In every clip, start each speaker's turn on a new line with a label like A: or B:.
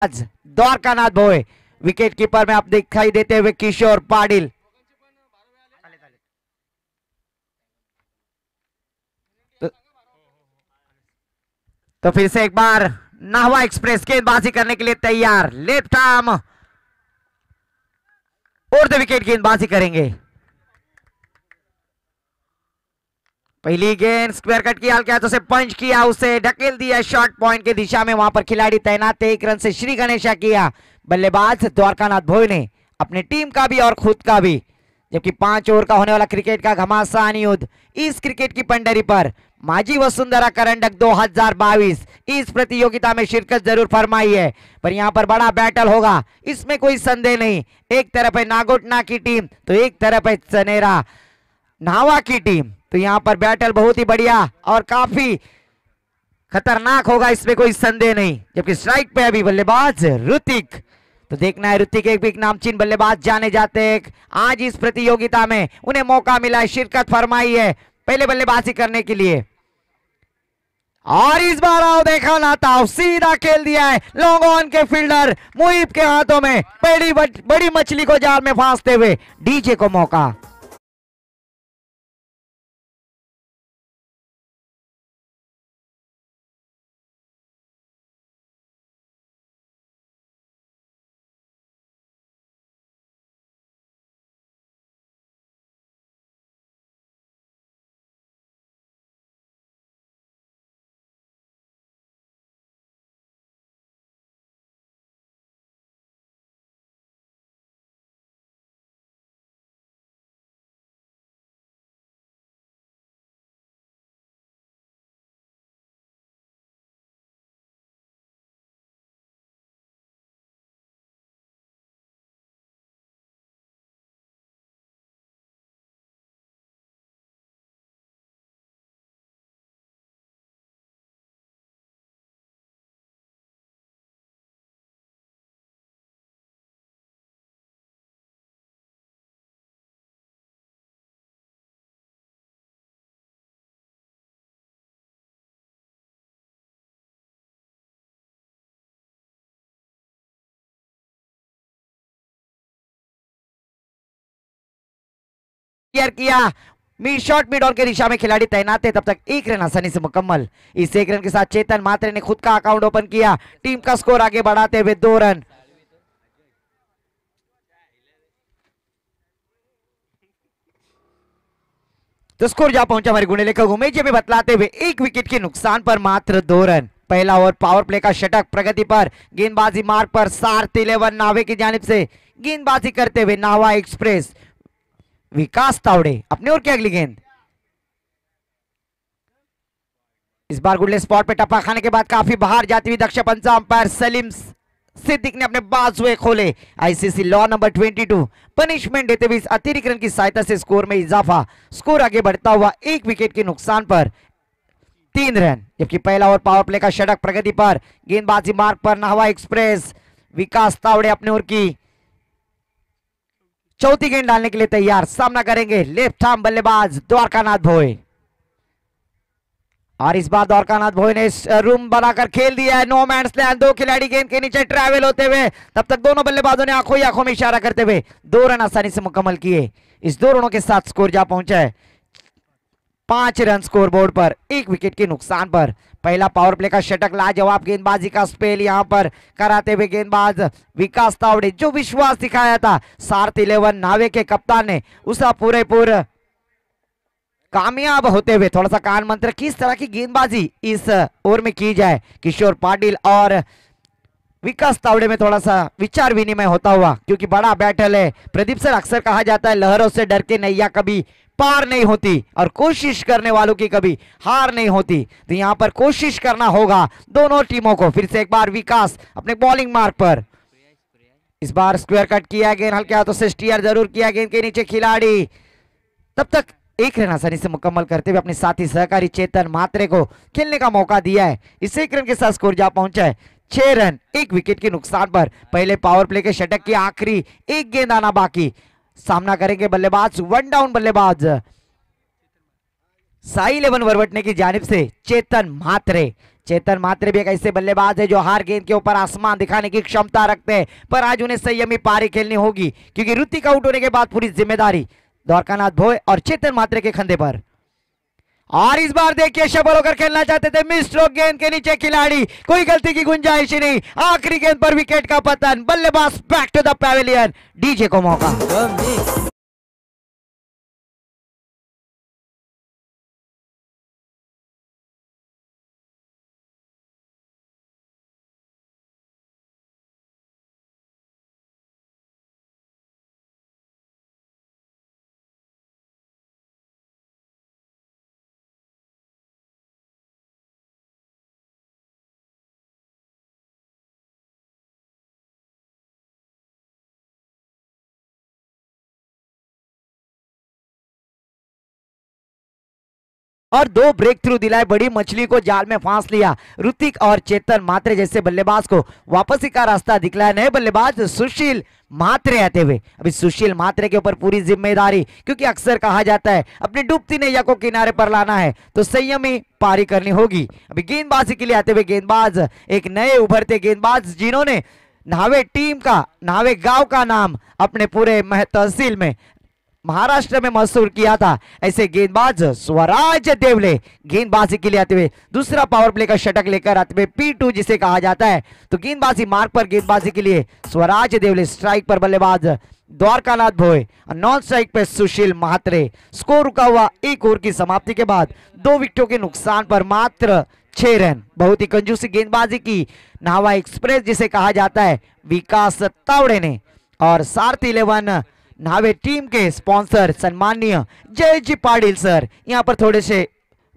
A: Dwarkanath Bhoye. Wicket keeper में आप दिखाई देते हुए किशोर पाटिल। तो फिर से एक बार नाहवा एक्सप्रेस गेंदबाजी करने के लिए तैयार। लेफ्ट आर्म और विकेट गेंदबाजी करेंगे। पहली गेंद स्क्वायर कट किया, हल्के हाथों से पंच किया, उसे ढकेल दिया शॉर्ट पॉइंट की दिशा में। वहां पर खिलाड़ी तैनात थे। 1 रन से श्री गणेशा किया। बल्लेबाज द्वारकानाथ भोये ने अपने टीम का भी और खुद का भी। जबकि 5 ओवर का होने वाला क्रिकेट का घमासान युद्ध इस क्रिकेट की पंडरी पर माजी वसुंधरा करंडक 2022 इस प्रतियोगिता में शिरकत जरूर फरमाई है, पर यहां पर बड़ा बैटल होगा, इसमें कोई संदेह नहीं। एक तरफ है नागोटना की टीम तो एक तरफ है चनेरा नाहवा की टीम। तो यहां पर बैटल बहुत ही बढ़िया और काफी खतरनाक होगा, इसमें कोई संदेह नहीं। जबकि स्ट्राइक पे अभी बल्लेबाज ऋतिक। तो देखना है ऋतिक एक नामचीन बल्लेबाज जाने जाते हैं। आज इस प्रतियोगिता में उन्हें मौका मिला है, शिरकत फरमाई है पहले बल्लेबाजी करने के लिए। और इस बार आओ देखा ना था, सीधा खेल दिया है लॉन्ग ऑन के फील्डर मुहिब के हाथों में। बड़ी मछली को जाल में फांसते हुए डीजे को मौका। किया मिड शॉट मिड ऑन के दिशा में खिलाड़ी तैनात है। तब तक 1 रन आसानी से मुकम्मल। इस 1 रन के साथ चेतन मात्रे ने खुद का अकाउंट ओपन किया, टीम का स्कोर आगे बढ़ाते हुए 2 रन। तो स्कोर जा पहुंचा हमारे गुणे लेखक उमेश जी में बतलाते हुए 1 विकेट के नुकसान पर मात्र 2 रन। पहला ओवर पावर प्ले का षटक प्रगति पर। गेंदबाजी मार्ग पर सार्थ 11 नावे की जानिब से गेंदबाजी करते हुए नाहवा एक्सप्रेस। विकास तावड़े अपने ओर की अगली गेंद। इस बार गुडले स्पॉट पे टप्पा खाने के बाद काफी बाहर जाती हुई दक्ष पंचा अंपायर सलीम सिद्दीक ने अपने बाजुए खोले। आईसीसी लॉ नंबर 22 पनिशमेंट देते हुए इस अतिरिक्त रन की सहायता से स्कोर में इजाफा। स्कोर आगे बढ़ता हुआ 1 विकेट के नुकसान पर 3 रन। जबकि पहला ओवर पावर प्ले का षटक प्रगति पर। गेंदबाजी मार्ग पर नाहवा एक्सप्रेस। विकास तावड़े अपने ओर की चौथी गेंद डालने के लिए तैयार। सामना करेंगे लेफ्ट आर्म बल्लेबाज द्वारकानाथ भोये। और इस बार द्वारकानाथ भोये ने रूम बनाकर खेल दिया है। No man's land. 2 खिलाड़ी गेंद के नीचे ट्रैवल होते हुए। तब तक दोनों बल्लेबाजों ने आंखों ही आंखों में इशारा करते हुए 2 रन आसानी से मुकम्मल किए। इस 2 रनों के साथ स्कोर जा पहुंचा है 5 रन स्कोर बोर्ड पर 1 विकेट के नुकसान पर। पहला पावर प्ले का षटक लाजवाब गेंदबाजी का स्पेल यहां पर कराते हुए गेंदबाज विकास तावड़े। जो विश्वास दिखाया था सार्थ 11 नावे के कप्तान ने, उसका पूरे कामयाब होते हुए। थोड़ा सा कान मंत्र किस तरह की गेंदबाजी इस ओवर में की जाए। किशोर पाटिल और विकास तावड़े में थोड़ा सा विचार विनिमय होता हुआ, क्योंकि बड़ा बैटल है। प्रदीप सर अक्सर कहा जाता है लहरों से डर के नैया कभी पार नहीं होती और कोशिश करने वालों की कभी हार नहीं होती। तो यहां पर कोशिश करना होगा दोनों टीमों को। फिर से एक बार विकास अपने बॉलिंग मार्ग पर। इस बार स्क्वायर कट किया, गेंद हल्के हाथों से स्टीयर जरूर किया, गेंद के नीचे खिलाड़ी। तब तक 1 रन आसानी से मुकम्मल करते हुए अपने साथी सहकारी चेतन मात्रे को खेलने का मौका दिया है। इस 1 रन के साथ स्कोर जा पहुंचा है 6 रन 1 विकेट के नुकसान पर। पहले पावर प्ले के षटक की आखिरी 1 गेंद आना बाकी। सामना करेंगे बल्लेबाज 1 डाउन बल्लेबाज साई 11 वरवटने की जानिब से चेतन मात्रे। चेतन मात्रे भी एक ऐसे बल्लेबाज है जो हर गेंद के ऊपर आसमान दिखाने की क्षमता रखते हैं, पर आज उन्हें संयमी पारी खेलनी होगी क्योंकि ऋतिक आउट होने के बाद पूरी जिम्मेदारी द्वारकानाथ भोय और चेतन मात्रे के कंधे पर। और इस बार देखिए शबल होकर खेलना चाहते थे, मिस्ट्रोक गेंद के नीचे खिलाड़ी, कोई गलती की गुंजाइश ही नहीं, आखिरी गेंद पर विकेट का पतन, बल्लेबाज back to the pavilion, DJ को मौका। और 2 ब्रेक थ्रू दिलाए, बड़ी मछली को जाल में फांस लिया। ऋतिक और चेतन मात्रे जैसे बल्लेबाज को वापसी का रास्ता दिखलाया नए बल्लेबाज सुशील मात्रे आते हुए। अभी सुशील मात्रे के ऊपर पूरी जिम्मेदारी, क्योंकि अक्सर कहा जाता है अपनी डूबती नैया को किनारे पर लाना है तो संयमी पारी करनी होगी। अभी गेंदबाजी के लिए आते हुए गेंदबाज एक नए उभरते गेंदबाज जिन्होंने नावे टीम का, नावे गांव का नाम अपने पूरे तहसील में महाराष्ट्र में मशहूर किया था, ऐसे गेंदबाज स्वराज देवले गेंदबाजी के लिए आते हुए दूसरा पावर प्ले का शतक लेकर आते हुए P2 जिसे कहा जाता है। तो गेंदबाजी मार्ग पर गेंदबाजी के लिए स्वराज देवले, स्ट्राइक पर बल्लेबाज द्वारकानाथ भोय, नॉन स्ट्राइक पर सुशील मात्रे। स्कोर रुका हुआ 1 ओवर की समाप्ति के बाद 2 विकेटों के नुकसान पर मात्र 6 रन। बहुत ही कंजूसी गेंदबाजी की नावा एक्सप्रेस जिसे कहा जाता है विकास तावड़े ने। और सारथी 11 नावे टीम के स्पॉन्सर सम्माननीय जय जी पाटिल सर यहाँ पर थोड़े से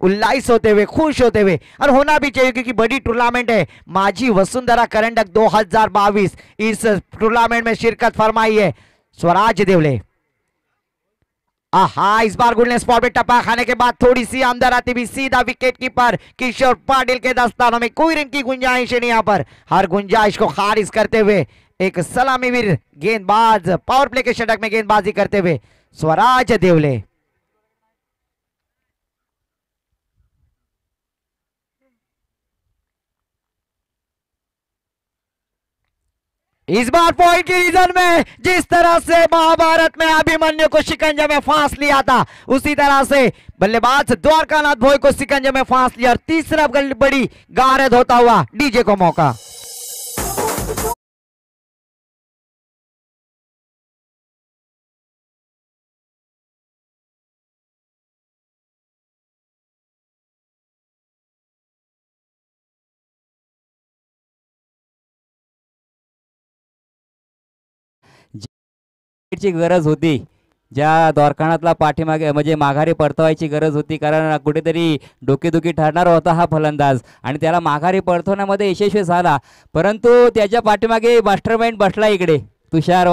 A: उल्लास होते हुए, खुश होते हुए, और होना भी चाहिए क्योंकि बड़ी टूर्नामेंट है माझी वसुंधरा करंडक 2022। इस टूर्नामेंट में शिरकत फरमाई है स्वराज देवले। आहा, इस बार गुल ने स्पॉट पे टप्पा खाने के बाद थोड़ी सी अंदर आती भी सीधा विकेट कीपर किशोर पाटिल के दस्तानों में कोई रन की गुंजाइश नहीं। यहाँ पर हर गुंजाइश को खारिज करते हुए एक सलामी वीर गेंदबाज पावर प्ले के षटक में गेंदबाजी करते हुए स्वराज देवले। इस बार पॉइंट की रीजन में जिस तरह से महाभारत में अभिमन्यु को शिकंजे में फांस लिया था, उसी तरह से बल्लेबाज द्वारकानाथ भोय को शिकंजे में फांस लिया और तीसरा बड़ी गारद होता हुआ डीजे को मौका।
B: ची गरज होती, ज्या द्वारकानाथला पाठीमागे म्हणजे माघारी परतवायची गरज होती, कारण कुठेतरी डोकेदुखी ठरणार होता हा फलंदाज आणि त्याला माघारी परतवण्यामध्ये यशस्वी झाला, परंतु त्याच्या पाठीमागे मास्टरमाइंड बसला इकडे तुषार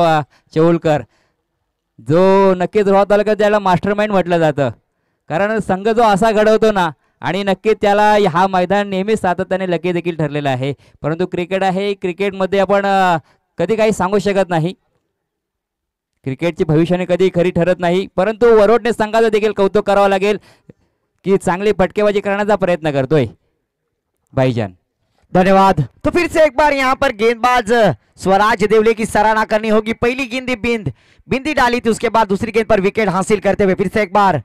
B: चौलकर, जो नक्कीच रोहा तालुक्यात त्याला मास्टरमाइंड म्हटलं जातं, कारण संघ जो असा घडवतो ना, आणि नक्कीच त्याला हा मैदान नेहमीच सातत्याने लकी देखील ठरलेला आहे, परंतु क्रिकेट आहे, क्रिकेटमध्ये आपण कधी काही सांगू शकत नाही, क्रिकेटची भविष्याने कधी खरी ठरत नाही, परंतु वरोडने संघाचं देखील कौतुक करावं लागेल की चांगली फटकेबाजी करण्याचा प्रयत्न करतोय भाईजान।
A: धन्यवाद। तो फिर से एक बार यहाँ पर गेंदबाज स्वराज देवले की सराहना करनी होगी। पहली गेंद बिंदी डाली थी, उसके बाद दूसरी गेंद पर विकेट हासिल करते हुए फिर से एक बार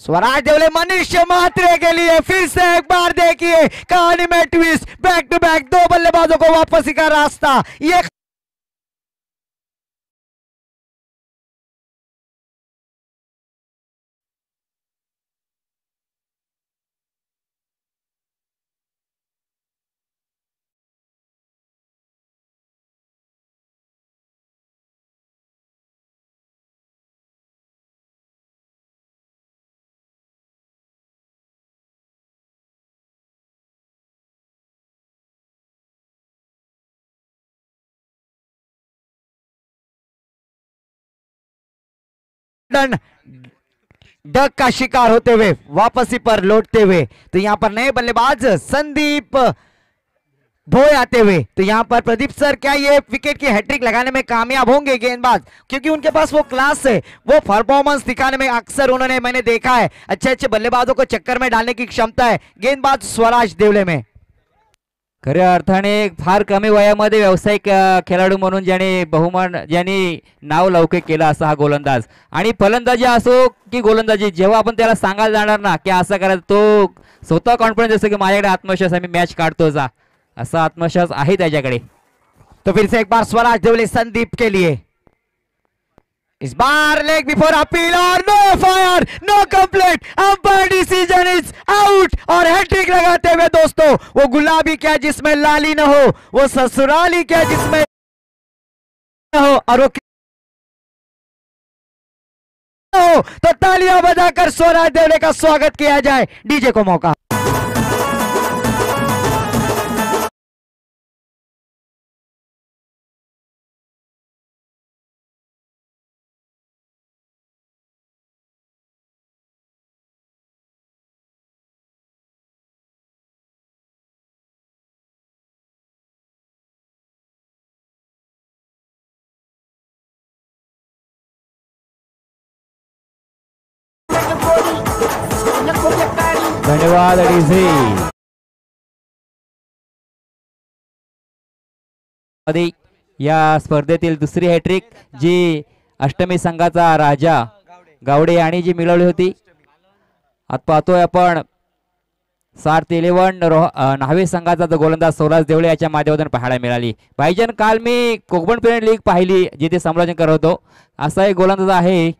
A: स्वराज देवले मनीष मात्रे के लिए फिर से एक बार देखिए कहानी में ट्विस्ट, बैक टू बैक 2 बल्लेबाजों को वापसी का रास्ता। ये डक का शिकार होते हुए वापसी पर लौटते हुए, तो यहां पर नए बल्लेबाज संदीप धोए आते हुए। तो यहाँ पर प्रदीप सर क्या ये विकेट की हैट्रिक लगाने में कामयाब होंगे गेंदबाज, क्योंकि उनके पास वो क्लास है, वो परफॉर्मेंस दिखाने में अक्सर उन्होंने मैंने देखा है, अच्छे अच्छे बल्लेबाजों को चक्कर में डालने की क्षमता है गेंदबाज स्वराज देवले में।
B: खऱ्या अर्थाने फार कमी वयामध्ये व्यावसायिक खेळाडू म्हणून ज्याने नाव लौकिक केलं असा हा गोलंदाज. आणि फलंदाजी असो की गोलंदाजी, जेव्हा आपण त्याला सांगायला जाणार ना की असं करायचं, तो स्वतः कॉन्फिडन्स असतो की माझ्याकडे आत्मविश्वास आहे, मी मॅच काढतो जा, असा आत्मविश्वास आहे त्याच्याकडे.
A: तो फिर से एक बार स्वराज देवले संदीप के लिए, इस बार लेग बिफोर अपील और no fire, no complete, umpire decision is out और हैट्रिक लगाते हुए दोस्तों, वो गुलाबी क्या जिसमें लाली न हो, वो ससुराली क्या जिसमें न हो, और वो हो तो तालियां बजाकर स्वराज देवले का स्वागत किया जाए. डीजे को मौका.
B: धन्यवाद डीजे. या स्पर्धेतील दुसरी हॅट्रिक जी अष्टमी संघाचा राजा गावडे यांनी जी मिळवली होती. आता पाहतोय आपण 7-11 न्हावे संघाचा जो गोलंदाज स्वराज देवळे याच्या माध्यमातून पाहायला मिळाली. भाईजन, काल मी कोकण प्रीमियर लीग पाहिली जिथे समालोचन करत होतो. असा एक गोलंदाज आहे,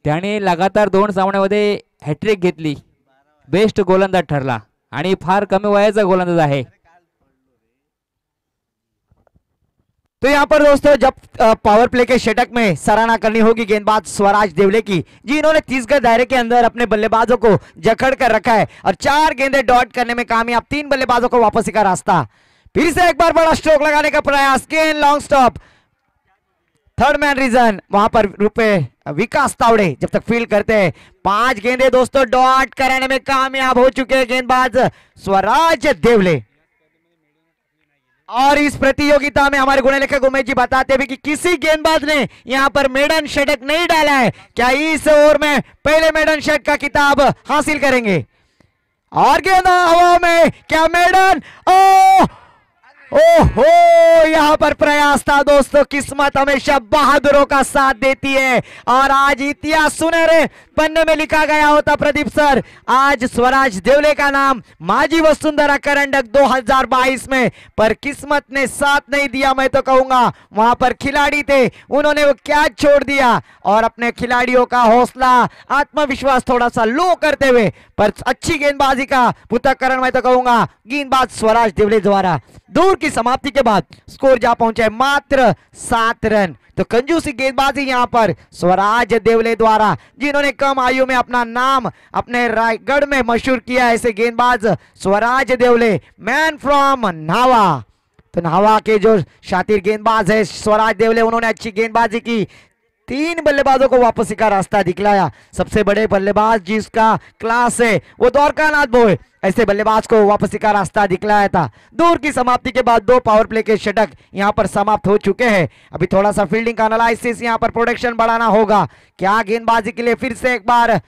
B: त्याने लगातार 2 सामन्यामध्ये हॅट्रिक घेतली, बेस्ट गोलंदाज ठरला आणि फार कमी वयाचा गोलंदाज आहे.
A: तो यहाँ पर दोस्तों जब पावर प्ले के षटक में सराहना करनी होगी गेंदबाज स्वराज देवले की, जी इन्होंने 30 गज दायरे के अंदर अपने बल्लेबाजों को जकड़ कर रखा है और 4 गेंदें डॉट करने में कामयाब, 3 बल्लेबाजों को वापसी का रास्ता. फिर से एक बार बड़ा स्ट्रोक लगाने का प्रयास, गेंद long stop, third man region, वहां पर रुपए विकास तावड़े जब तक फील्ड करते हैं. 5 गेंदें दोस्तों डॉट कराने में कामयाब हो चुके हैं गेंदबाज स्वराज देवले. और इस प्रतियोगिता में हमारे गुणलेखक उमेश जी बताते हुए कि किसी गेंदबाज ने यहां पर मेडन षटक नहीं डाला है. क्या इस ओवर में पहले मेडन षटक का किताब हासिल करेंगे? और गेंद हवा में, क्या मेडन? ओहो, यहां पर प्रयास था दोस्तों. किस्मत हमेशा बहादुरों का साथ देती है और आज इतिहास सुनहरे पन्ने में लिखा गया होता प्रदीप सर. आज स्वराज देवले का नाम माजी वसुंधरा करंडक 2022 में, पर किस्मत ने साथ नहीं दिया. मैं तो कहूंगा वहां पर खिलाड़ी थे, उन्होंने वो क्या छोड़ दिया और अपने खिलाड़ियों का हौसला आत्मविश्वास थोड़ा सा लो करते हुए, पर अच्छी गेंदबाजी का पृथक्करण मैं तो कहूंगा गेंदबाज स्वराज देवले द्वारा. दूर की समाप्ति के बाद स्कोर जा पहुंचे मात्र 7 रन. तो कंजूसी गेंदबाजी यहां पर स्वराज देवले द्वारा, जिन्होंने कम आयु में अपना नाम अपने रायगढ़ में मशहूर किया, ऐसे गेंदबाज स्वराज देवले, मैन फ्रॉम न्हावा. तो न्हावा के जो शातिर गेंदबाज है स्वराज देवले, उन्होंने अच्छी गेंदबाजी की, 3 बल्लेबाजों को वापसी का रास्ता दिखलाया. सबसे बड़े बल्लेबाज जिसका क्लास है वो द्वारकानाथ बोय, ऐसे बल्लेबाज को वापसी का रास्ता दिखलाया था. दूर की समाप्ति के बाद 2 पावर प्ले के षटक यहां पर समाप्त हो चुके हैं. अभी थोड़ा सा फील्डिंग का एनालिसिस, यहां पर प्रोडक्शन बढ़ाना होगा. क्या गेंदबाजी के लिए फिर से एक बार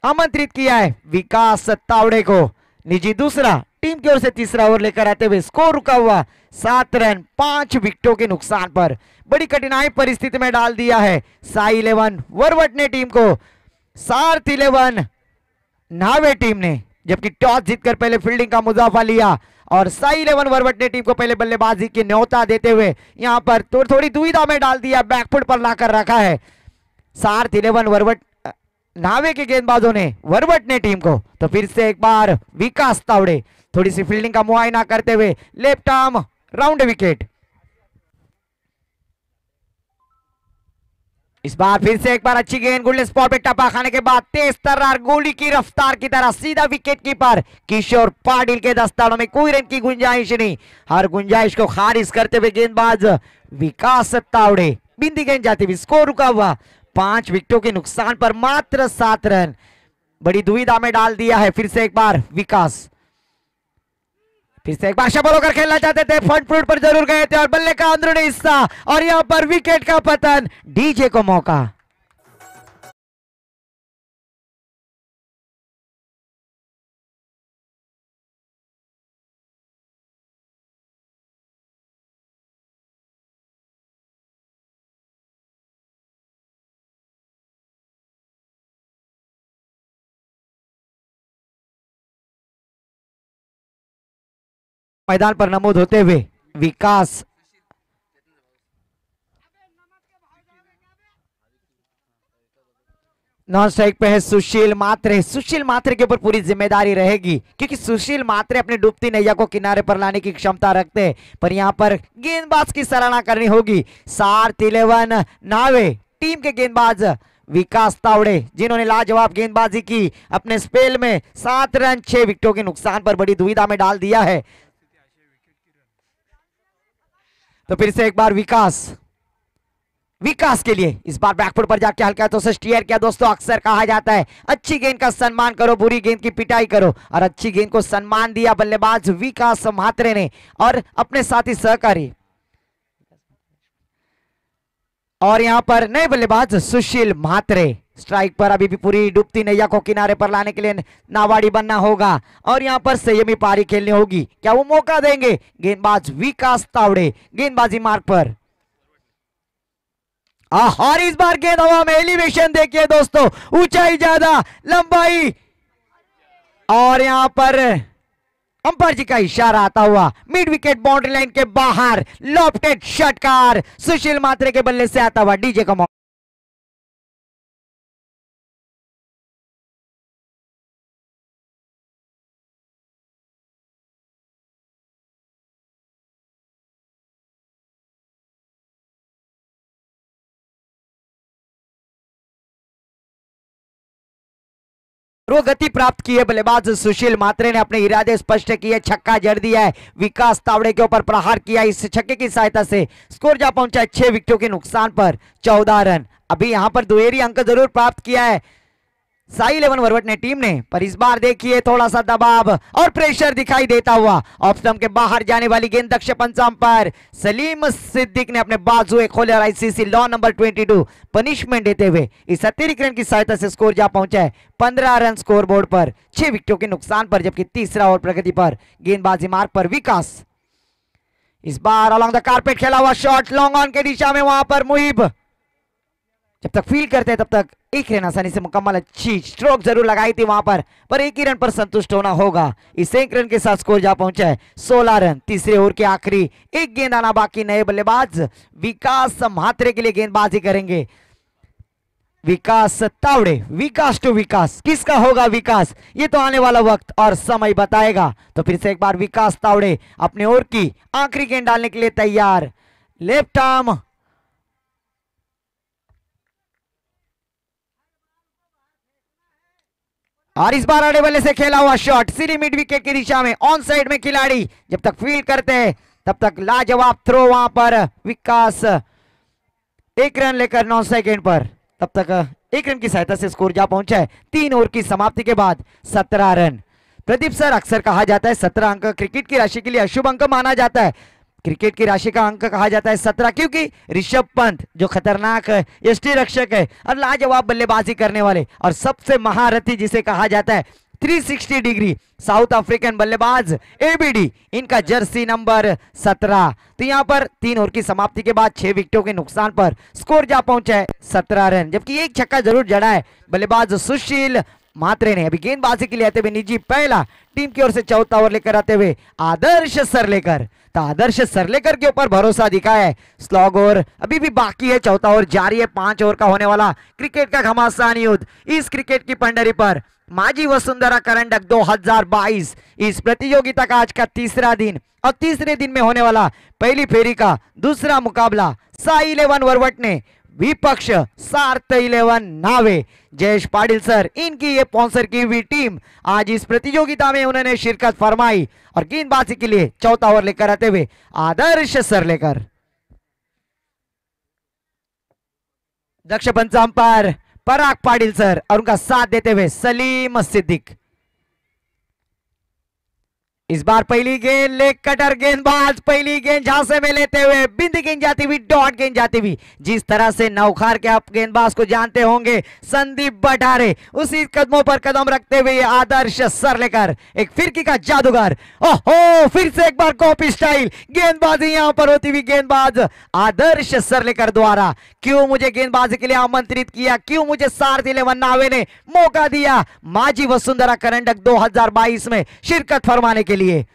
A: आमंत्रित किया है विकास तावड़े को. निजी दूसरा, टीम की ओर से तीसरा ओवर लेकर आते हुए स्कोर रुका हुआ 7 रन 5 विकेटों के नुकसान पर. बड़ी कठिनाई परिस्थिति में डाल दिया है साई 11 वरवट ने टीम को, सार्थ 11 न्हावे टीम ने, जबकि टॉस जीतकर पहले फील्डिंग का मुजाफा लिया और साई 11 वरवट ने टीम को पहले बल्लेबाजी की न्योता देते हुए यहां पर थोड़ी दुविधा में डाल दिया, बैकफुट पर लाकर रखा है सार्थ 11 वरवट न्हावे के गेंदबाजों ने, वरवट ने टीम को. तो फिर से एक बार विकास तावड़े थोड़ी सी फील्डिंग का मुआयना करते हुए लेफ्ट आर्म राउंड विकेट. इस बार फिर से एक बार अच्छी गेंद, गुल्ले स्पॉट पे टप्पा खाने के बाद तेज तर्रार गोली की रफ्तार की तरह सीधा विकेट कीपर किशोर पाटिल के दस्तानों में कोई रन की गुंजाइश नहीं. हर गुंजाइश को खारिज करते हुए गेंदबाज विकास तावड़े, बिंदी गेंद जाती हुई, स्कोर रुका हुआ 5 विकेटों के नुकसान पर मात्र 7 रन. बड़ी दुविधा में डाल दिया है फिर से एक बार विकास. फिर से एक बार शॉट होकर खेलना चाहते थे, फ्रंट फुट पर जरूर गए थे और बल्ले का अंदरूनी हिस्सा और यहां पर विकेट का पतन। डीजे को मौका। मैदान पर नमूद होते हुए विकास नॉन स्ट्राइक पे है सुशील मात्रे। सुशील मात्रे के ऊपर पूरी जिम्मेदारी रहेगी क्योंकि सुशील मात्रे अपनी डूबती नैया को किनारे पर लाने की क्षमता रखते हैं, पर यहां पर गेंदबाज की सराहना करनी होगी। सार्थ 11 नावे टीम के गेंदबाज विकास तावड़े जिन्होंने लाजवाब गेंदबाजी की, अपने स्पेल में 7 रन 6 विकेटों के नुकसान पर बड़ी दुविधा में डाल दिया है। तो फिर से एक बार विकास के लिए इस बार बैकफुट पर जाके हल्का तो से स्टीयर किया। दोस्तों अक्सर कहा जाता है अच्छी गेंद का सम्मान करो, बुरी गेंद की पिटाई करो, और अच्छी गेंद को सम्मान दिया बल्लेबाज विकास म्हात्रे ने और अपने साथी सहकारी। और यहां पर नए बल्लेबाज सुशील म्हात्रे स्ट्राइक पर। अभी भी पूरी डूबती नैया को किनारे पर लाने के लिए नावाड़ी बनना होगा और यहां पर संयमी पारी खेलनी होगी। क्या वो मौका देंगे? गेंदबाज विकास तावड़े गेंदबाजी मार्ग पर, और इस बार गेंद हवा में। एलिवेशन देखिए दोस्तों, ऊंचाई ज्यादा, लंबाई, और यहां पर अंपायर जी का इशारा आता हुआ मिड विकेट बाउंड्री लाइन के बाहर लॉफ्टेड षटकार सुशील मात्रे के बल्ले से आता हुआ। डीजे का मौका। वो गति प्राप्त की है बल्लेबाज सुशील मात्रे ने, अपने इरादे स्पष्ट किए, छक्का जड़ दिया है, विकास तावड़े के ऊपर प्रहार किया। इस छक्के की सहायता से स्कोर जा पहुंचा है 6 विकेटों के नुकसान पर 14 रन। अभी यहां पर दुहेरी अंक जरूर प्राप्त किया है साई 11 वरवट ने टीम ने, पर इस बार देखिए थोड़ा सा दबाव और प्रेशर दिखाई देता हुआ ऑफ स्टंप के बाहर जाने वाली गेंद दक्ष पंच अंपायर सलीम सिद्दीक ने अपने बाजुए खोले और आईसीसी लॉ नंबर 22 पनिशमेंट देते हुए इस अतिरिक्त रन की सहायता से स्कोर जा पहुंचा है 15 रन स्कोर बोर्ड पर 6 विकेटों के नुकसान पर। जबकि तीसरा ओवर प्रगति पर गेंदबाजी मार्ग पर विकास। इस बार अलॉन्ग द कारपेट खेला हुआ शॉट लॉन्ग ऑन के दिशा में, वहां पर मुहिब जब तक फील करते हैं तब तक एक रन आसानी से मुकम्मल। अच्छी स्ट्रोक जरूर लगाई थी वहां पर एक ही रन पर संतुष्ट होना होगा। इस एक रन के साथ स्कोर जा पहुंचा है 16 रन। तीसरे ओवर के आखिरी एक गेंद आना बाकी। नए बल्लेबाज विकास म्हात्रे के लिए गेंदबाजी करेंगे विकास तावड़े। विकास टू विकास, किसका होगा विकास, ये तो आने वाला वक्त और समय बताएगा। तो फिर से एक बार विकास तावड़े अपने ओवर की आखिरी गेंद डालने के लिए तैयार। लेफ्ट आर्म और इस बार आड़े बल्ले से खेला हुआ शॉट सीधी मिड विकेट की दिशा में, ऑन साइड में खिलाड़ी जब तक फील्ड करते हैं तब तक लाजवाब थ्रो। वहां पर विकास एक रन लेकर 9 सेकेंड पर, तब तक एक रन की सहायता से स्कोर जा पहुंचा है 3 ओवर की समाप्ति के बाद 17 रन। प्रदीप सर, अक्सर कहा जाता है 17 अंक क्रिकेट की राशि के लिए अशुभ अंक माना जाता है। क्रिकेट की राशि का अंक कहा जाता है 17 क्योंकि ऋषभ पंत जो खतरनाक यष्टि रक्षक है और लाजवाब बल्लेबाजी करने वाले और सबसे महारथी जिसे कहा जाता है 360 डिग्री साउथ अफ्रीकन बल्लेबाज एबीडी, इनका जर्सी नंबर 17। तो यहां पर 3 ओवर की समाप्ति के बाद 6 विकेटों के नुकसान पर स्कोर जा पहुंचा है 17 रन। जबकि एक छक्का जरूर जड़ा है बल्लेबाज सुशील मात्रे ने। अभी गेंदबाजी के लिए आते हुए निजी पहला, टीम की ओर से चौथा ओवर लेकर आते हुए आदर्श सरलेकर। तो आदर्श सरलेकर के ऊपर भरोसा दिखाया है। स्लॉग ओवर अभी भी बाकी है, चौथा ओवर जारी है। 5 ओवर का होने वाला क्रिकेट का घमासान युद्ध इस क्रिकेट की पंडरी पर माजी वसुंधरा करंडक 2022 इस प्रतियोगिता का आज का तीसरा दिन और तीसरे दिन में होने वाला पहली फेरी का दूसरा मुकाबला साई 11 वरवट ने विपक्ष सार्थ 11 नावे। जयेश पाटिल सर, इनकी ये स्पॉन्सर की हुई टीम आज इस प्रतियोगिता में उन्होंने शिरकत फरमाई और गेंदबाजी के लिए चौथा ओवर लेकर आते हुए आदर्श सरलेकर। दक्ष पंच अंपायर पराग पाटिल सर और उनका साथ देते हुए सलीम सिद्दीक। इस बार पहली गेंद लेग कटर गेंदबाज पहली गेंद झांसे में लेते हुए बिंदी गेंद जाती हुई डॉट गेंद जाती हुई। जिस तरह से नौखार के आप गेंदबाज को जानते होंगे संदीप बटारे, उसी कदमों पर कदम रखते हुए आदर्श सरलेकर एक फिरकी का जादूगर। ओहो, फिर से एक बार कॉपी स्टाइल गेंदबाजी यहां पर होती हुई गेंदबाज आदर्श सरलेकर द्वारा। क्यों मुझे गेंदबाजी के लिए आमंत्रित किया, क्यों मुझे सारथी 11 नावे ने मौका दिया माजी वसुंधरा करंडक 2022 में शिरकत फरमाने के लिए।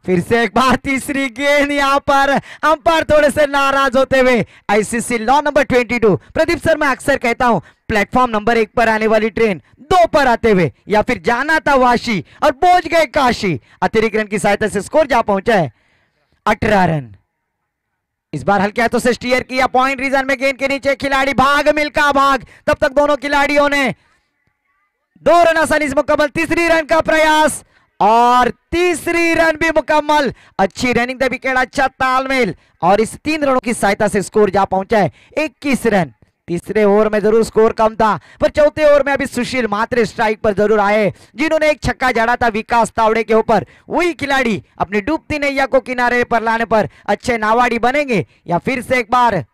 A: फिर से एक बार तीसरी गेंद यहां पर अंपायर थोड़े से नाराज होते हुए। ICC law number 22। Pradeep sir, मैं अक्सर कहता हूं प्लेटफॉर्म नंबर 1 पर आने वाली ट्रेन 2 पर आते हुए या फिर जाना था वाशी और पहुंच गए काशी। अतिरिक्त रन की सहायता से स्कोर जा पहुंचा है 18 रन। इस बार हल्के हाथों से स्टीयर किया पॉइंट रीजन में, गेंद के नीचे खिलाड़ी भाग मिल्खा भाग। तब तक दोनों खिलाड़ियों ने 2 रन आसानी से मुकम्मल। तीसरी रन का प्रयास और तीसरी रन भी मुकम्मल। अच्छी रनिंग द विकेट, अच्छा तालमेल और इस 3 रनों की सहायता से स्कोर जा पहुंचा है 21 रन। तीसरे ओवर में जरूर स्कोर कम था, पर चौथे ओवर में अभी सुशील मात्रे स्ट्राइक पर जरूर आए, जिन्होंने एक छक्का जड़ा था विकास तावड़े के ऊपर। वही खिलाड़ी अपनी डूबती नैया को किनारे पर लाने पर अच्छे नावाड़ी बनेंगे या फिर से एक बार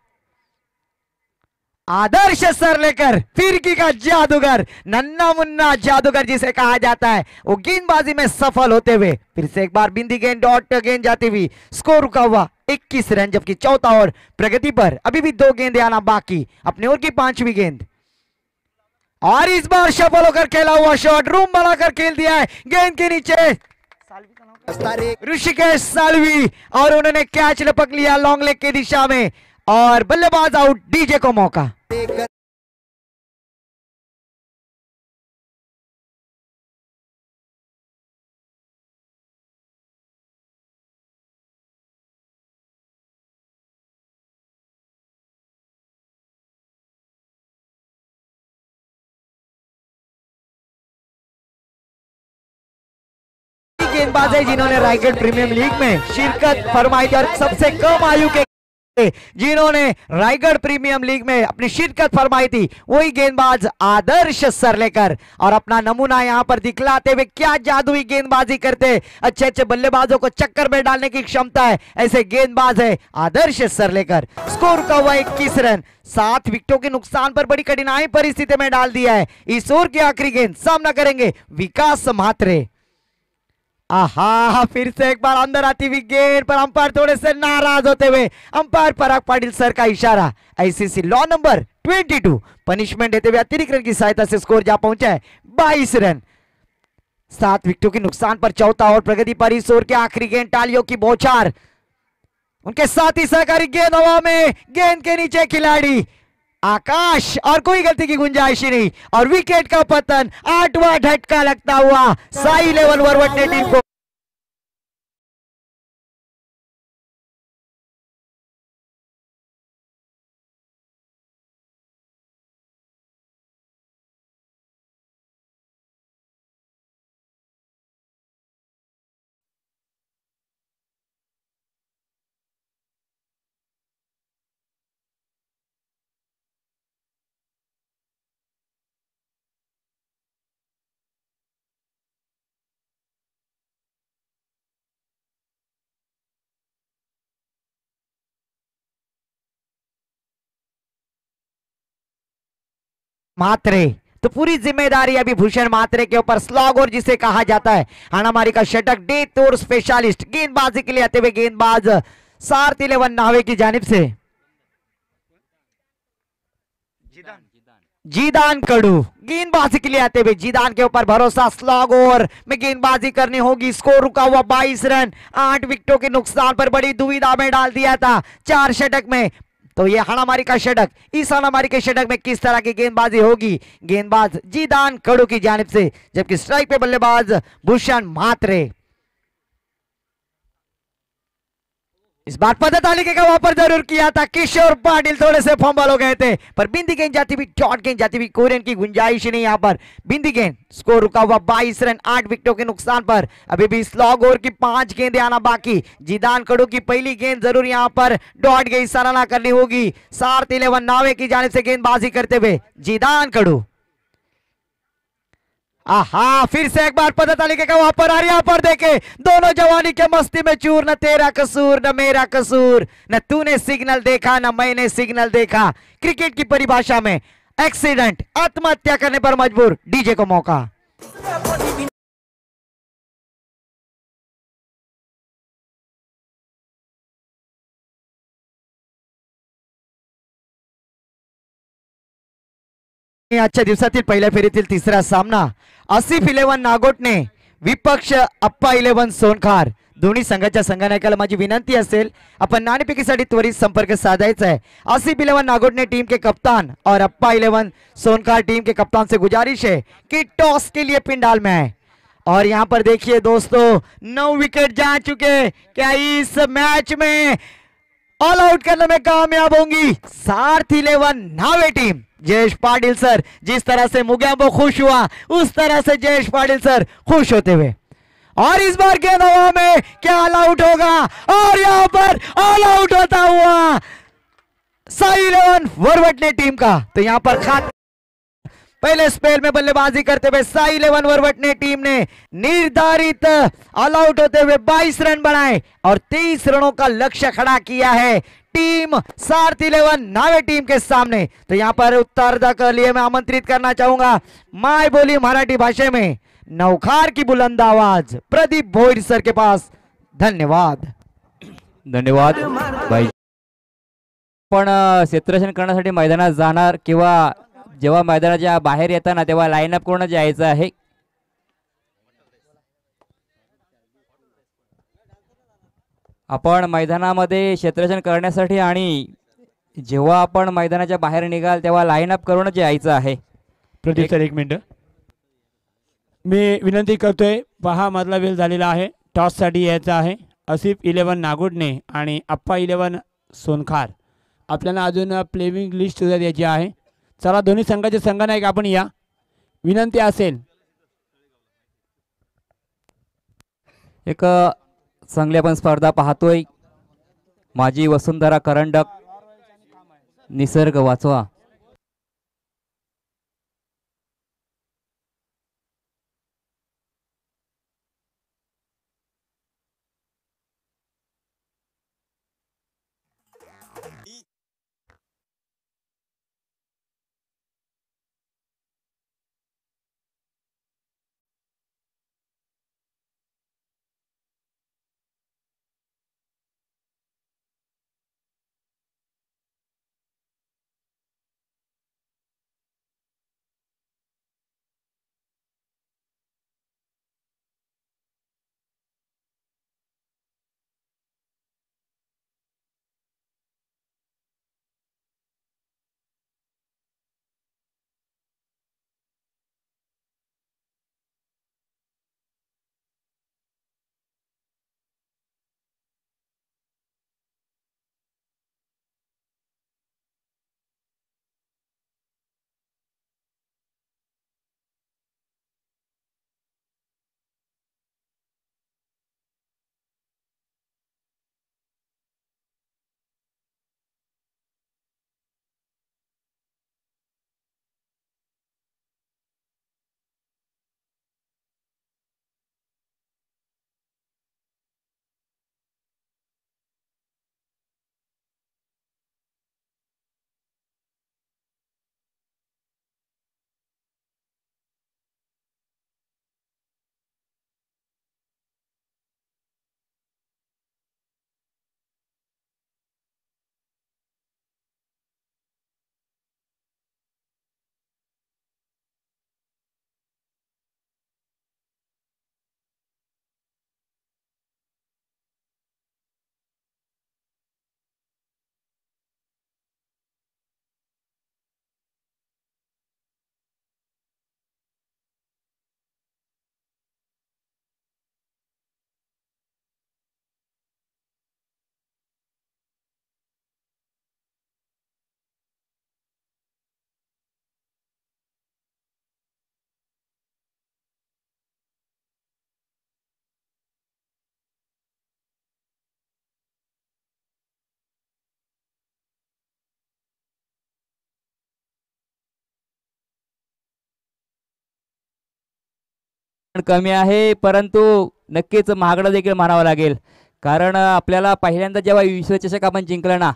A: आदर्श सरलेकर फिरकी का जादूगर, नन्ना मुन्ना जादूगर जिसे कहा जाता है, वो गेंदबाजी में सफल होते हुए फिर से एक बार बिंदी गेंद डॉट गेंद जाती हुई। स्कोर रुका हुआ 21 रन, जबकि चौथा ओवर प्रगति पर अभी भी 2 गेंदें आना बाकी। अपने ओवर की 5वीं गेंद और इस बार सफल होकर खेला हुआ शॉट रूम बनाकर खेल दिया है गेंद के नीचे ऋषिकेश सालवी और उन्होंने कैच लपक लिया लॉन्ग लेग की दिशा में और बल्लेबाज आउट। डीजे को मौका। गेंदबाज है जिन्होंने रायगढ़ प्रीमियम लीग में शिरकत फरमाई थी और सबसे कम आयु के जिन्होंने रायगढ़ प्रीमियम लीग में अपनी शिरकत फरमाई थी, वही गेंदबाज आदर्श सरलेकर। और अपना नमूना यहां पर दिखलाते हुए क्या जादुई गेंदबाजी करते, अच्छे अच्छे बल्लेबाजों को चक्कर में डालने की क्षमता है, ऐसे गेंदबाज है आदर्श सरलेकर। स्कोर का हुआ 21 रन। 7 विकेटों के नुकसान पर बड़ी कठिनाई परिस्थिति में डाल दिया है। इस ओवर की आखिरी गेंद सामना करेंगे विकास म्हात्रे। आहा, फिर से एक बार अंदर आती हुई गेंद पर अंपायर थोड़े से नाराज होते हुए। अंपायर पराग पाटिल सर का इशारा। आईसीसी लॉ नंबर 22 पनिशमेंट देते हुए अतिरिक्त रन की सहायता से स्कोर जा पहुंचा है 22 रन। 7 विकेटों के नुकसान पर चौथा ओवर प्रगति पर। इस ओवर की आखिरी गेंद टालियों की बौछार, उनके साथ ही सहकारी गेंद हवा में, गेंद के नीचे खिलाड़ी आकाश और कोई गलती की गुंजाइश ही नहीं और विकेट का पतन। 8वां झटका लगता हुआ साई लेवल वरवट ने टीम को म्हात्रे। तो पूरी जिम्मेदारी अभी भूषण म्हात्रे के ऊपर। स्लॉग और जिसे कहा जाता है हाणामारी का षटक, डेथ और स्पेशलिस्ट गेंदबाजी के लिए आते हुए गेंदबाज सारथी 11 नावे की जानिब से जीदान कड़ू गेंदबाजी के लिए आते हुए। जीदान के ऊपर भरोसा, स्लॉग ओवर में गेंदबाजी करनी होगी। स्कोर रुका हुआ 22 रन। 8 विकेटों के नुकसान पर बड़ी दुविधा में डाल दिया था 4 षटक में। तो ये हाणामारी का षटक, इस हाणामारी के षटक में किस तरह की गेंदबाजी होगी गेंदबाज जीदान कड़ू की जानिब से, जबकि स्ट्राइक पे बल्लेबाज भूषण म्हात्रे। इस बार पदक तालिका का वापर जरूर किया था किशोर पाटिल, थोड़े से फंबल हो गए थे पर बिंदी गेंद जाती हुई, डॉट गेंद जाती हुई, कोई रन की गुंजाइश नहीं यहां पर। बिंदी गेंद, स्कोर रुका हुआ 22 रन 8 विकेटों के नुकसान पर। अभी भी स्लॉग ओवर की 5 गेंदें आना बाकी। जीदान कड़ू की पहली गेंद जरूर यहां पर डॉट गेंद सराहना करनी होगी। सारथी 11 नावे की जानिब से गेंदबाजी करते हुए जीदान कड़ू। आहा, फिर से एक बार पता तालिका का वहां पर, और यहाँ पर देखे दोनों जवानी के मस्ती में चूर, न तेरा कसूर न मेरा कसूर, न तूने सिग्नल देखा न मैंने सिग्नल देखा। क्रिकेट की परिभाषा में एक्सीडेंट, आत्महत्या करने पर मजबूर। डीजे को मौका। आजच्या दिवसातील पहिल्या फेरीतील तिसरा सामना आसिफ 11 नागोटने विपक्ष अप्पा 11 सोनखार। दोन्ही संघाच्या संघनायकाला माझी विनंती असेल, अपन नाणेफेकीसाठी त्वरित संपर्क साधायचा है। आसिफ 11 नागोटने टीम के कप्तान और अप्पा 11 सोनखार टीम के कप्तान से गुजारिश है कि टॉस के लिए पिंडाल में आए। और यहाँ पर देखिए दोस्तों, 9 विकेट जा चुके। क्या इस मैच में ऑल आउट करने में कामयाब होंगी सार्थ 11 नावे टीम? जयेश पाटिल सर, जिस तरह से मुग्याबो खुश हुआ उस तरह से जयेश पाटिल सर खुश होते हुए, और इस बार गेंद हवा में, क्या ऑल आउट होगा? और यहां पर ऑल आउट होता हुआ साई 11 वरवटने टीम का। तो यहां पर पहले स्पेल में बल्लेबाजी करते हुए साई 11 वरवटने टीम ने निर्धारित ऑल आउट होते हुए 22 रन बनाए और 23 रनों का लक्ष्य खड़ा किया है टीम सार्थ 11 नावे टीम के सामने। तो यहां पर उत्तर के लिए मैं आमंत्रित करना चाहूंगा माय बोली मराठी भाषा में नौखार की बुलंद आवाज प्रदीप भोईर सर के पास। धन्यवाद।
B: धन्यवाद भाई। पण क्षेत्ररक्षण करण्यासाठी मैदानात जाणार किंवा जेव्हा मैदानाच्या बाहेर येताना तेव्हा लाईनअप करून जायचं आहे। आपण मैदानामध्ये क्षेत्ररक्षण करण्यासाठी आणि जेव्हा आपण मैदानाच्या बाहेर निघाल तेव्हा लाईनअप करूनच यायचं आहे।
C: प्रदीप सर एक मिनिट, मी विनंती करतोय, पहा मधला वेळ झालेला आहे, टॉस साठी यायचं आहे आसिफ 11 नागोडने आणि अप्पा 11 सोनखार। आपल्याला अजून प्लेइंग लिस्ट सुद्धा द्यायची आहे। चला दोन्ही संघाचे संघनायक आपण या, विनंती असेल।
B: एक चांगली आपण स्पर्धा पाहतोय। माझी वसुंधरा करंडक, निसर्ग वाचवा। कमी आहे, परंतु नक्कीच महागडं देखील म्हणावं लागेल. कारण आपल्याला पहिल्यांदा जेव्हा विश्वचषक आपण जिंकला ना,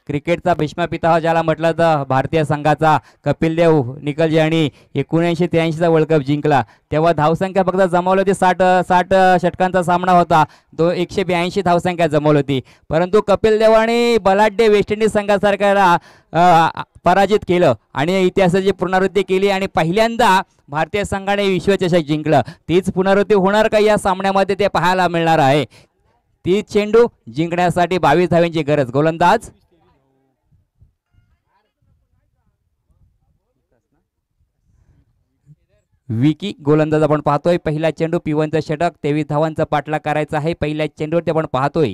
B: क्रिकेटचा भीष्म पितामह ज्याला म्हटलं तर भारतीय संघाचा कपिल देव निकलजी यांनी 79-83चा वर्ल्ड कप जिंकला, तेव्हा धावसंख्या फक्त जमवली होती 60 षटकांचा सामना होता, 182 धावसंख्या जमवली होती. परंतु कपिल देवाने बलाढ्य वेस्ट इंडिज संघासारख्याला पराजित केलं आणि इतिहासाची पुनरावृत्ती केली आणि पहिल्यांदा भारतीय संघाने विश्वचषक जिंकलं. तीच पुनरावृत्ती होणार का या सामन्यामध्ये ते पाहायला मिळणार आहे. तीच चेंडू जिंकण्यासाठी 22 धावांची गरज. गोलंदाज विकी, गोलंदाज आपण पाहतोय. पहिला चेंडू P1चं षटक, 23 धावांचा पाठलाग करायचा आहे. पहिल्या चेंडूवरती आपण पाहतोय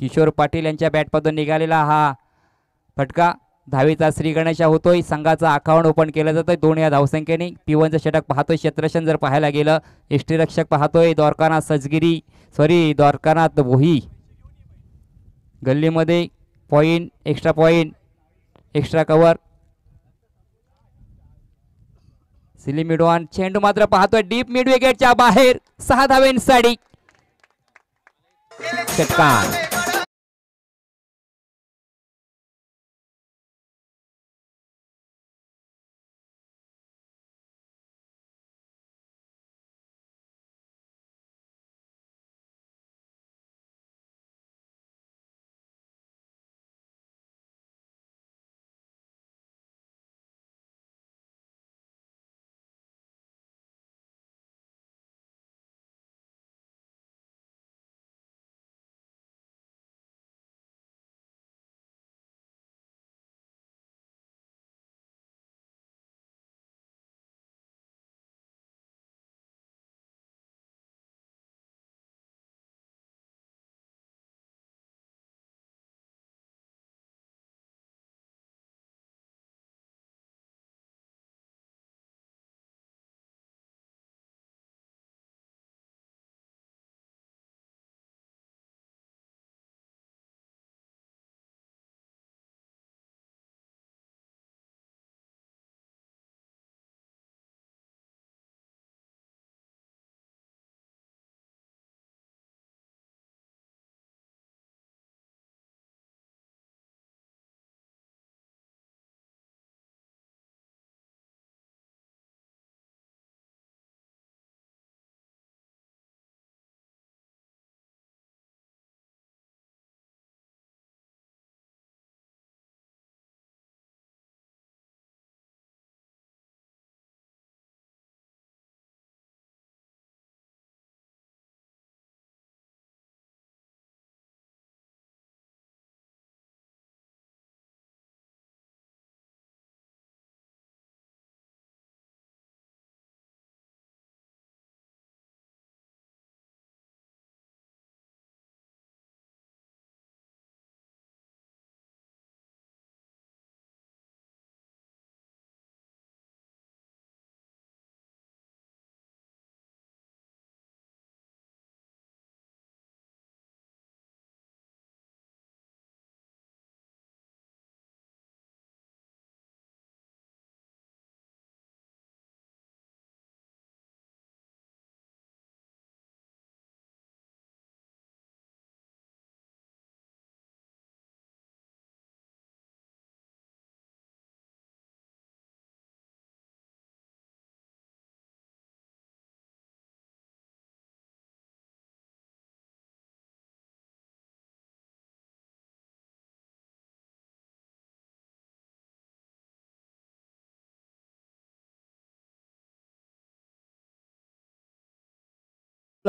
B: किशोर पाटील यांच्या बॅटमधून निघालेला हा फटका धावेचा श्री गणेशा होतोय. संघाचा अकाउंट ओपन केलं जातोय 2 या धावसंख्येने. P1चं षटक पाहतोय क्षेत्ररक्षण जर पाहायला गेलं, यष्टीरक्षक पाहतोय द्वारकानाथ भोई. गल्लीमध्ये पॉईंट, एक्स्ट्रा कव्हर. सिली मिडवान चेंडू मात्र पाहतोय डीप मिड विकेटच्या बाहेर. 6 धावेंसाठी षटकार.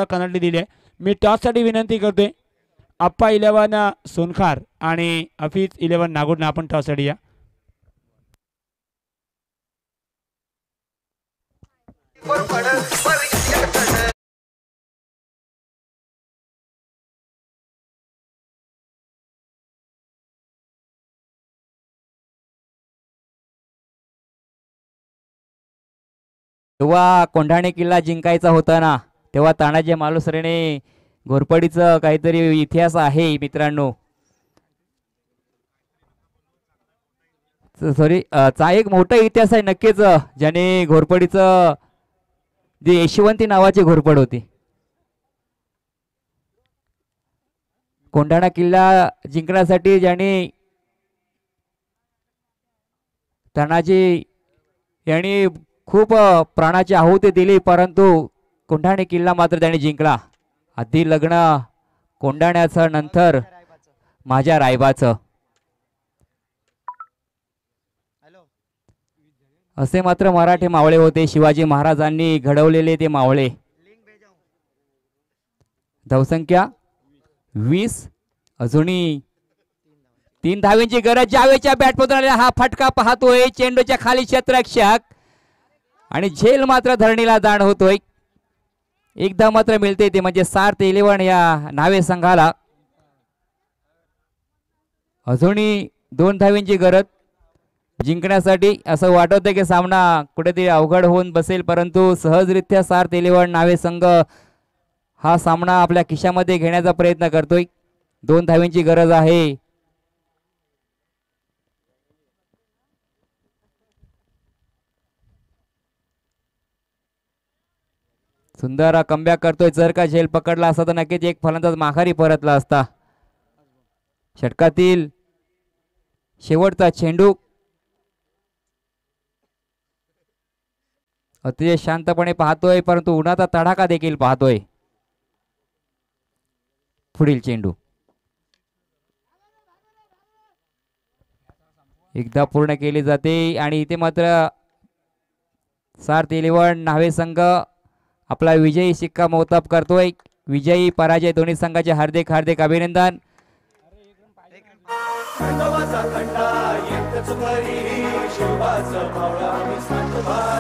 C: कनल्टी दिली आहे. मी टॉससाठी विनंती करतोय अप्पा 11 सोनखार आणि हफीज 11 नागोडना. आपण टॉससाठी या.
B: तेव्हा कोंढाणे किल्ला जिंकायचा होता ना, तेव्हा तानाजी मालुसरेने घोरपडीचं काहीतरी इतिहास आहे मित्रांनो. सॉरी, चा एक मोठा इतिहास आहे नक्कीच, ज्याने घोरपडीचं जी यशवंती नावाची घोरपड होती. कोंढाणा किल्ला जिंकण्यासाठी ज्यांनी तानाजी यांनी खूप प्राणाची आहुती दिली, परंतु कोंढाणे किल्ला मात्र त्यांनी जिंकला. आधी लग्न कोंढाण्याचं, नंतर माझ्या रायबाचं, असे मात्र मराठी मावळे होते. शिवाजी महाराजांनी घडवलेले ते मावळे. धावसंख्या 20. अजूनही 3 धावेंची गरज. जावेच्या बॅटमधून आलेला हा फटका पाहतोय चेंडूच्या खाली क्षेत्ररक्षक, आणि झेल मात्र धरणीला दाण होतोय. एकदा मात्र मिळते ते म्हणजे 7-11 या नावे संघाला. अजूनही 2 धावेंची गरज जिंकण्यासाठी. असं वाटत होतं की सामना कुठेतरी अवघड होऊन बसेल, परंतु सहजरित्या 7-11 नावे संघ हा सामना आपल्या खिशामध्ये घेण्याचा प्रयत्न करतोय. 2 धावेंची गरज आहे. सुंदर कमबॅक करतोय. जर का झेल पकडला असता तर नक्कीच एक फलंदाज माघारी परतला असता. षटकातील शेवटचा चेंडू. अतिशय शांतपणे पाहतोय, परंतु उन्हाचा तडाखा देखील पाहतोय. पुढील चेंडू एकदा पूर्ण केली जाते, आणि इथे मात्र 7-11 नावे संघ आपला विजयी शिक्का मोहताब करतोय. विजयी पराजय दोन्ही संघाचे हार्दिक हार्दिक अभिनंदन.
D: खंडोबाचा खंडा एकच परी, शिवाचं भावळा मी सांगतो.